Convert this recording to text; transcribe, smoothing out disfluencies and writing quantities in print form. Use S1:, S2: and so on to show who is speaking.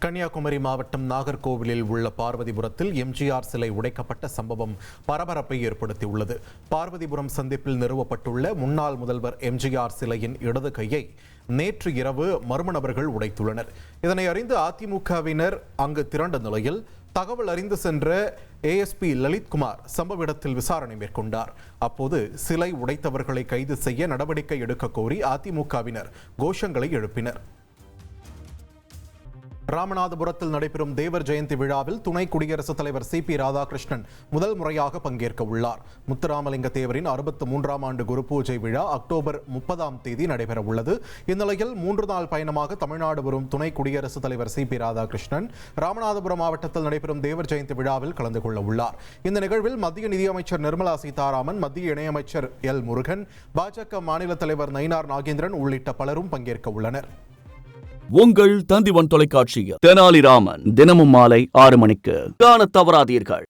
S1: கன்னியாகுமரி மாவட்டம் நாகர்கோவிலில் உள்ள பார்வதிபுரத்தில் எம்ஜிஆர் சிலை உடைக்கப்பட்ட சம்பவம் பரபரப்பை ஏற்படுத்தியுள்ளது. பார்வதிபுரம் சந்திப்பில் நிறுவப்பட்டுள்ள முன்னாள் முதல்வர் எம்ஜிஆர் சிலையின் இடது கையை நேற்று இரவு மர்ம நபர்கள் உடைத்துள்ளனர். இதனை அறிந்து அதிமுகவினர் அங்கு திரண்ட நிலையில் தகவல் அறிந்து சென்ற ஏஎஸ்பி லலித்குமார் சம்பவ இடத்தில் விசாரணை மேற்கொண்டார். அப்போது சிலை உடைத்தவர்களை கைது செய்ய நடவடிக்கை எடுக்க கோரி அதிமுகவினர் கோஷங்களை எழுப்பினர். ராமநாதபுரத்தில் நடைபெறும் தேவர் ஜெயந்தி விழாவில் துணை குடியரசுத் தலைவர் CP ராதாகிருஷ்ணன் முதல் முறையாக பங்கேற்க உள்ளார். முத்துராமலிங்க தேவரின் 63ஆம் ஆண்டு குரு பூஜை விழா அக்டோபர் 30ஆம் தேதி நடைபெற உள்ளது. இந்நிலையில் 3 நாள் பயணமாக தமிழ்நாடு வரும் துணை குடியரசுத் தலைவர் CP ராதாகிருஷ்ணன் ராமநாதபுரம் மாவட்டத்தில் நடைபெறும் தேவர் ஜெயந்தி விழாவில் கலந்து கொள்ள உள்ளார். இந்த நிகழ்வில் மத்திய நிதியமைச்சர் நிர்மலா சீதாராமன், மத்திய இணையமைச்சர் L. முருகன், பாஜக மாநில தலைவர் நயினார் நாகேந்திரன் உள்ளிட்ட பலரும் பங்கேற்க உள்ளனர்.
S2: உங்கள் தந்திவன் தொலைக்காட்சியில் தெனாலிராமன் தினமும் மாலை 6 மணிக்கு காணத் தவறாதீர்கள்.